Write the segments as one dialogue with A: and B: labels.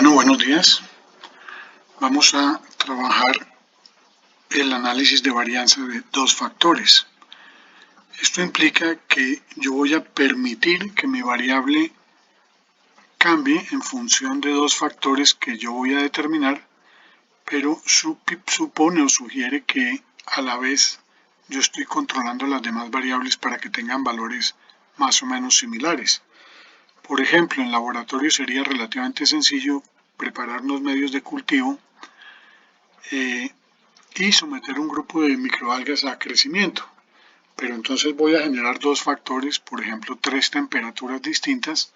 A: Bueno, buenos días. Vamos a trabajar el análisis de varianza de dos factores. Esto implica que yo voy a permitir que mi variable cambie en función de dos factores que yo voy a determinar, pero supone o sugiere que a la vez yo estoy controlando las demás variables para que tengan valores más o menos similares. Por ejemplo, en laboratorio sería relativamente sencillo preparar unos medios de cultivo y someter un grupo de microalgas a crecimiento. Pero entonces voy a generar dos factores, por ejemplo, tres temperaturas distintas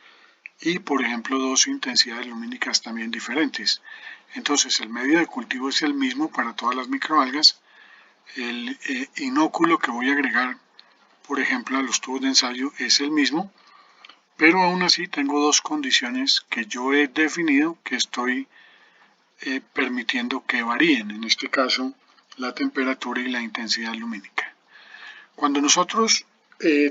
A: y, por ejemplo, dos intensidades lumínicas también diferentes. Entonces el medio de cultivo es el mismo para todas las microalgas. El inóculo que voy a agregar, por ejemplo, a los tubos de ensayo es el mismo, pero aún así tengo dos condiciones que yo he definido que estoy permitiendo que varíen, en este caso la temperatura y la intensidad lumínica. Cuando nosotros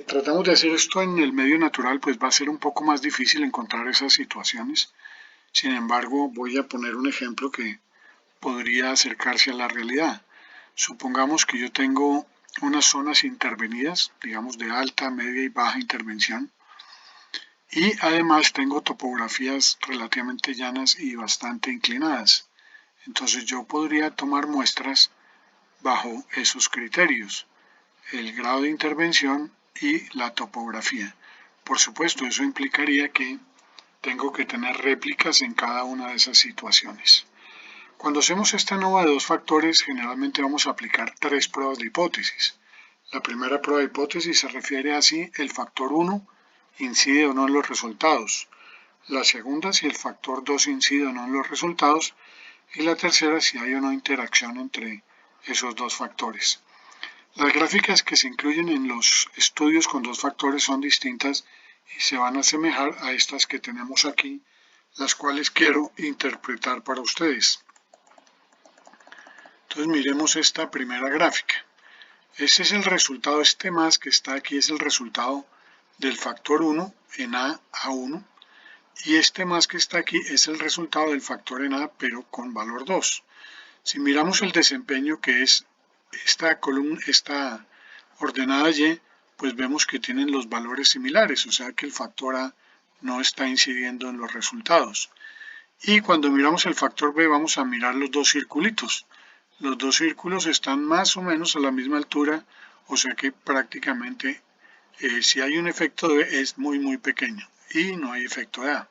A: tratamos de hacer esto en el medio natural, pues va a ser un poco más difícil encontrar esas situaciones. Sin embargo, voy a poner un ejemplo que podría acercarse a la realidad. Supongamos que yo tengo unas zonas intervenidas, digamos de alta, media y baja intervención, y además tengo topografías relativamente llanas y bastante inclinadas. Entonces yo podría tomar muestras bajo esos criterios, el grado de intervención y la topografía. Por supuesto, eso implicaría que tengo que tener réplicas en cada una de esas situaciones. Cuando hacemos esta ANOVA de dos factores, generalmente vamos a aplicar tres pruebas de hipótesis. La primera prueba de hipótesis se refiere a si el factor 1 incide o no en los resultados. La segunda, si el factor 2 incide o no en los resultados. Y la tercera, si hay o no interacción entre esos dos factores. Las gráficas que se incluyen en los estudios con dos factores son distintas y se van a asemejar a estas que tenemos aquí, las cuales quiero interpretar para ustedes. Entonces miremos esta primera gráfica. Este es el resultado, este más que está aquí es el resultado del factor 1 en A1 y este más que está aquí es el resultado del factor en A pero con valor 2. Si miramos el desempeño que es esta columna, esta ordenada Y, pues vemos que tienen los valores similares, o sea que el factor A no está incidiendo en los resultados. Y cuando miramos el factor B vamos a mirar los dos circulitos. Los dos círculos están más o menos a la misma altura, o sea que prácticamente si hay un efecto de B es muy pequeño y no hay efecto de A.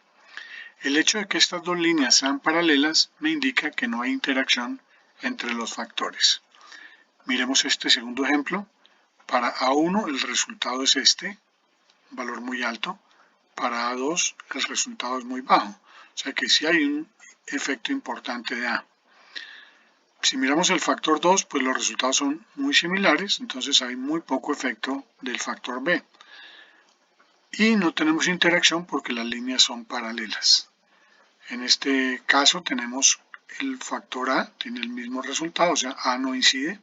A: El hecho de que estas dos líneas sean paralelas me indica que no hay interacción entre los factores. Miremos este segundo ejemplo. Para A1 el resultado es este, un valor muy alto. Para A2 el resultado es muy bajo. O sea que sí hay un efecto importante de A. Si miramos el factor 2, pues los resultados son muy similares, entonces hay muy poco efecto del factor B. Y no tenemos interacción porque las líneas son paralelas. En este caso tenemos el factor A, tiene el mismo resultado, o sea, A no incide,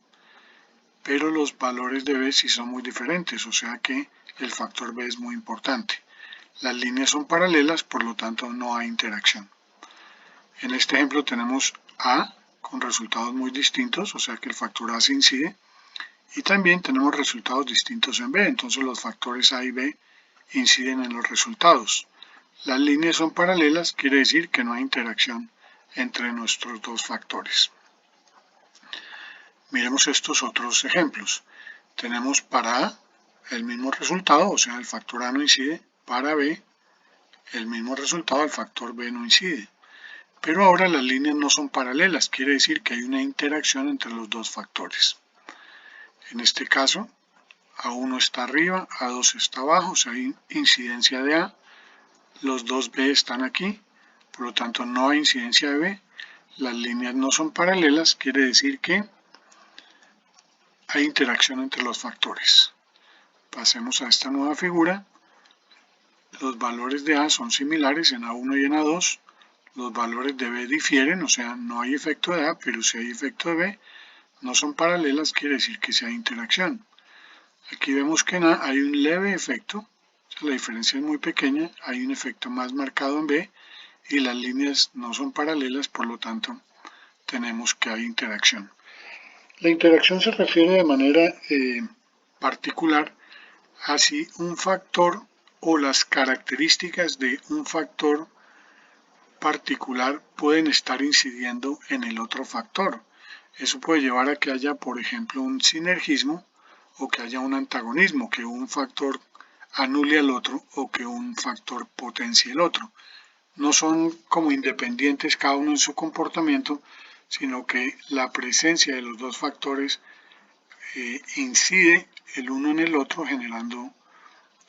A: pero los valores de B sí son muy diferentes, o sea que el factor B es muy importante. Las líneas son paralelas, por lo tanto no hay interacción. En este ejemplo tenemos A con resultados muy distintos, o sea que el factor A se incide, y también tenemos resultados distintos en B, entonces los factores A y B inciden en los resultados. Las líneas son paralelas, quiere decir que no hay interacción entre nuestros dos factores. Miremos estos otros ejemplos. Tenemos para A el mismo resultado, o sea, el factor A no incide. Para B, el mismo resultado, el factor B no incide. Pero ahora las líneas no son paralelas, quiere decir que hay una interacción entre los dos factores. En este caso, A1 está arriba, A2 está abajo, o sea, hay incidencia de A. Los dos B están aquí, por lo tanto no hay incidencia de B. Las líneas no son paralelas, quiere decir que hay interacción entre los factores. Pasemos a esta nueva figura. Los valores de A son similares en A1 y en A2. Los valores de B difieren, o sea, no hay efecto de A, pero si hay efecto de B. No son paralelas, quiere decir que sí hay interacción. Aquí vemos que en A hay un leve efecto, la diferencia es muy pequeña, hay un efecto más marcado en B y las líneas no son paralelas, por lo tanto tenemos que hay interacción. La interacción se refiere de manera particular a si un factor o las características de un factor particular pueden estar incidiendo en el otro factor. Eso puede llevar a que haya, por ejemplo, un sinergismo o que haya un antagonismo, que un factor anule al otro o que un factor potencie el otro. No son como independientes cada uno en su comportamiento, sino que la presencia de los dos factores incide el uno en el otro generando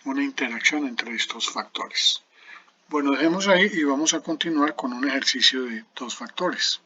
A: una interacción entre estos factores. Bueno, dejemos ahí y vamos a continuar con un ejercicio de dos factores.